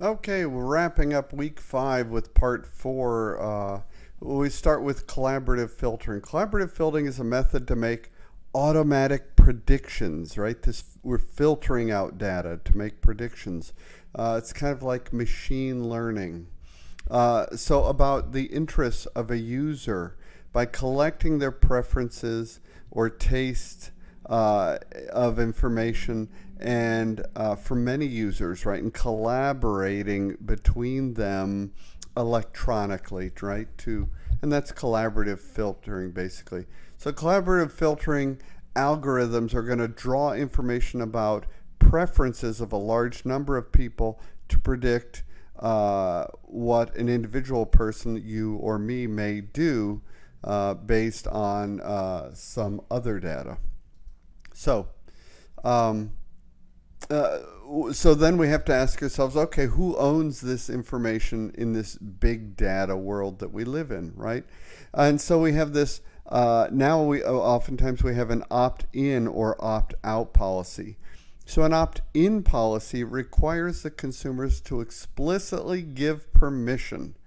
Okay, we're wrapping up week 5 with part 4. We start with collaborative filtering. Collaborative filtering is a method to make automatic predictions, right? We're filtering out data to make predictions. It's kind of like machine learning. So about the interests of a user by collecting their preferences or taste of information and for many users, right, and collaborating between them electronically, right, and that's collaborative filtering basically. So collaborative filtering algorithms are going to draw information about preferences of a large number of people to predict what an individual person, you or me, may do based on some other data. So, um, uh, so then we have to ask ourselves, okay, who owns this information in this big data world that we live in, right? And so we have this. Now we oftentimes we have an opt-in or opt-out policy. So an opt-in policy requires the consumers to explicitly give permission,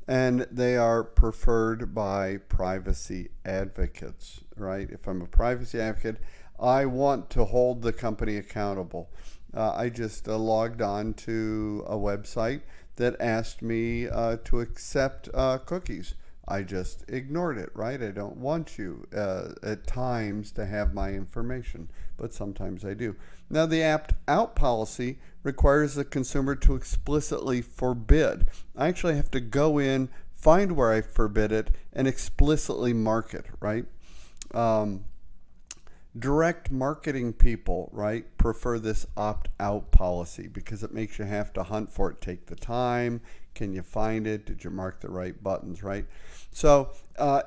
and they are preferred by privacy advocates, right? If I'm a privacy advocate, I want to hold the company accountable. I just logged on to a website that asked me to accept cookies. I just ignored it, right? I don't want you at times to have my information, but sometimes I do. Now, the opt out policy requires the consumer to explicitly forbid. I actually have to go in, find where I forbid it, and explicitly mark it, right? Um, Direct marketing people, right, prefer this opt out policy because it makes you have to hunt for it, take the time. Can you find it? Did you mark the right buttons, right? So,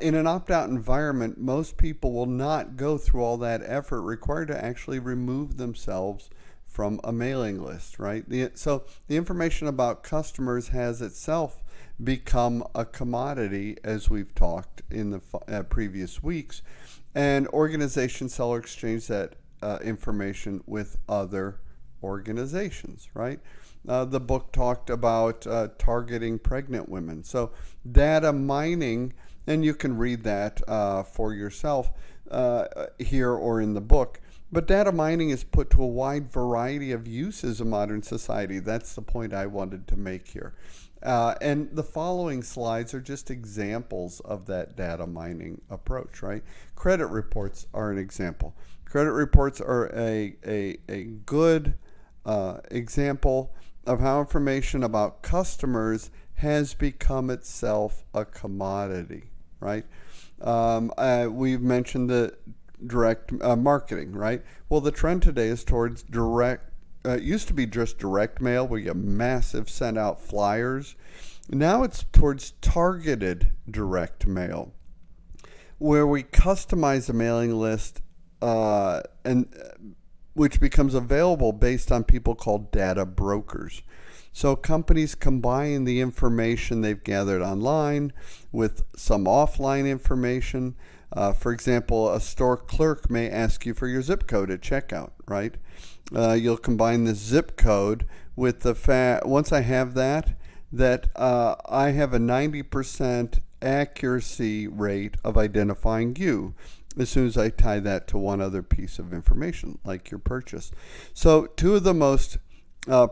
in an opt out environment, most people will not go through all that effort required to actually remove themselves from a mailing list, right? So, the information about customers has itself become a commodity, as we've talked in the previous weeks, and organizations sell or exchange that information with other organizations, right? The book talked about targeting pregnant women. So data mining, and you can read that for yourself here or in the book. But data mining is put to a wide variety of uses in modern society. That's the point I wanted to make here. And the following slides are just examples of that data mining approach, right? Credit reports are an example. Credit reports are a good example of how information about customers has become itself a commodity, right? We've mentioned the direct marketing, right? Well, the trend today is towards direct. It used to be just direct mail where you massive send out flyers. Now it's towards targeted direct mail where we customize a mailing list and which becomes available based on people called data brokers. So companies combine the information they've gathered online with some offline information. For example, a store clerk may ask you for your zip code at checkout, right? You'll combine the zip code with the fact, once I have that, I have a 90% accuracy rate of identifying you as soon as I tie that to one other piece of information, like your purchase. So, two of the most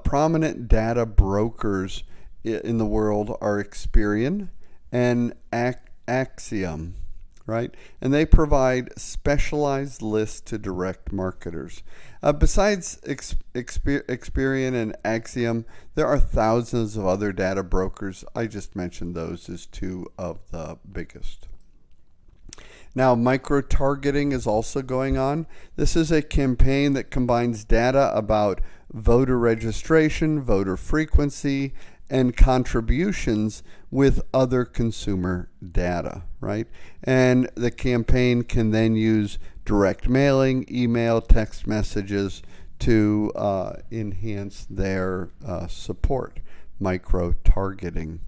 prominent data brokers in the world are Experian and Axiom, right? And they provide specialized lists to direct marketers. Besides Experian and Axiom, there are thousands of other data brokers. I just mentioned those as two of the biggest. Now, micro-targeting is also going on. This is a campaign that combines data about voter registration, voter frequency, and contributions with other consumer data, right? And the campaign can then use direct mailing, email, text messages to enhance their support. Micro-targeting.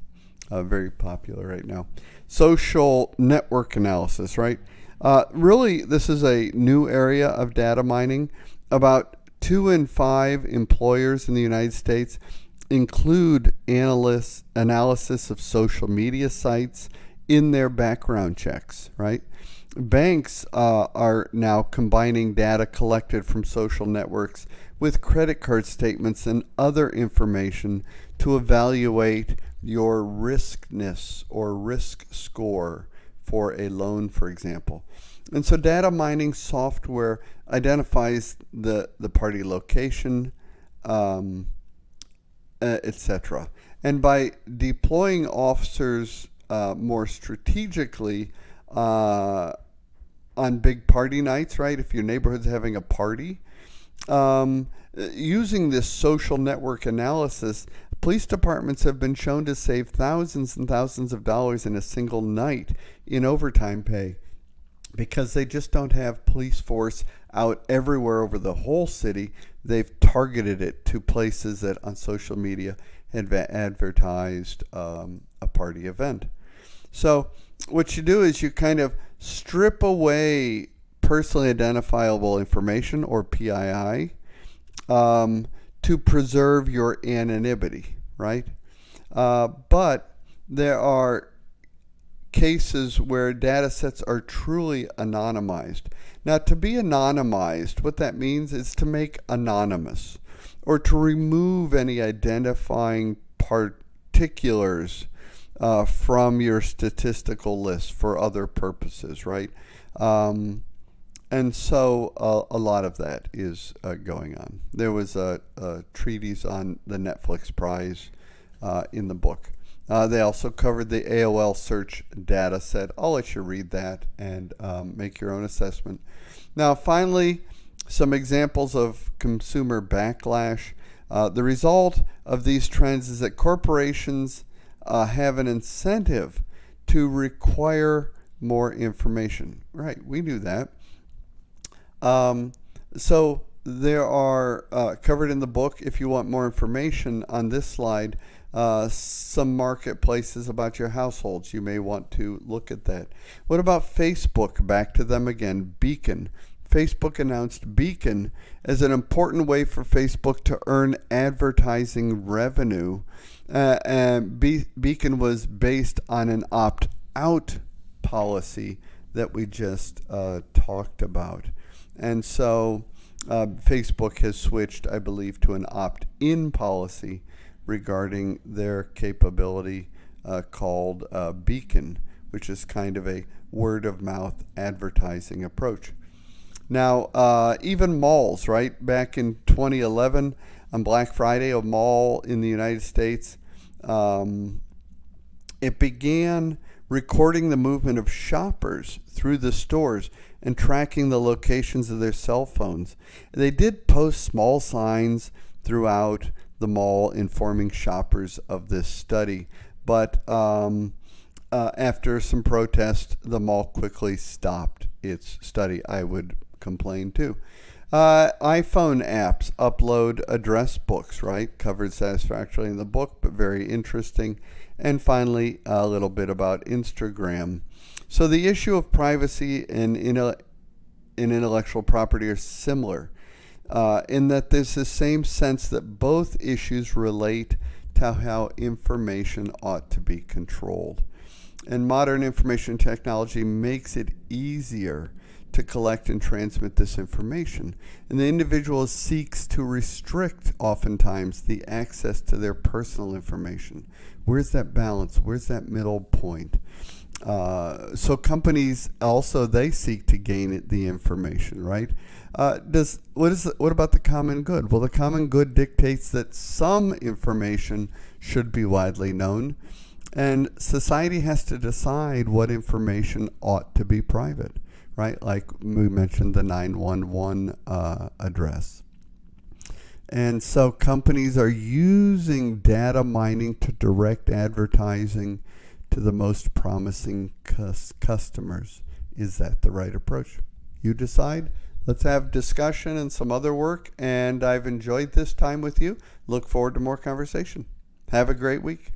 Very popular right now. Social network analysis, right? Really, this is a new area of data mining. About 2 in 5 employers in the United States include analysis of social media sites in their background checks, right? Banks are now combining data collected from social networks with credit card statements and other information to evaluate your riskness or risk score for a loan, for example. And so data mining software identifies the party location, etc. And by deploying officers more strategically on big party nights, right? If your neighborhood's having a party, using this social network analysis, police departments have been shown to save thousands and thousands of dollars in a single night in overtime pay because they just don't have police force out everywhere over the whole city. They've targeted it to places that on social media had advertised a party event. So what you do is you kind of strip away personally identifiable information, or PII, to preserve your anonymity, right? But there are cases where data sets are truly anonymized. Now, to be anonymized, what that means is to make anonymous or to remove any identifying particulars from your statistical list for other purposes, right? And so a lot of that is going on. There was a treatise on the Netflix prize in the book. They also covered the AOL search data set. I'll let you read that and make your own assessment. Now, finally, some examples of consumer backlash. The result of these trends is that corporations have an incentive to require more information. Right, we knew that. So there are covered in the book, if you want more information on this slide, some marketplaces about your households. You may want to look at that. What about Facebook? Back to them again. Beacon. Facebook announced Beacon as an important way for Facebook to earn advertising revenue. And Beacon was based on an opt-out policy that we just talked about. And so Facebook has switched, I believe, to an opt-in policy regarding their capability called Beacon, which is kind of a word-of-mouth advertising approach. Now, even malls, right? Back in 2011, on Black Friday, a mall in the United States, it began recording the movement of shoppers through the stores and tracking the locations of their cell phones. They did post small signs throughout the mall informing shoppers of this study, but after some protest, the mall quickly stopped its study. I would complain too. iPhone apps upload address books, right? Covered satisfactorily in the book, but very interesting. And finally, a little bit about Instagram. So the issue of privacy and intellectual property are similar in that there's the same sense that both issues relate to how information ought to be controlled. And modern information technology makes it easier to collect and transmit this information. And the individual seeks to restrict, oftentimes, the access to their personal information. Where's that balance? Where's that middle point? So companies also, they seek to gain the information, right? What about the common good? Well, the common good dictates that some information should be widely known, and society has to decide what information ought to be private, right? Like we mentioned, the 911 address. And so companies are using data mining to direct advertising to the most promising customers. Is that the right approach? You decide. Let's have discussion and some other work. And I've enjoyed this time with you. Look forward to more conversation. Have a great week.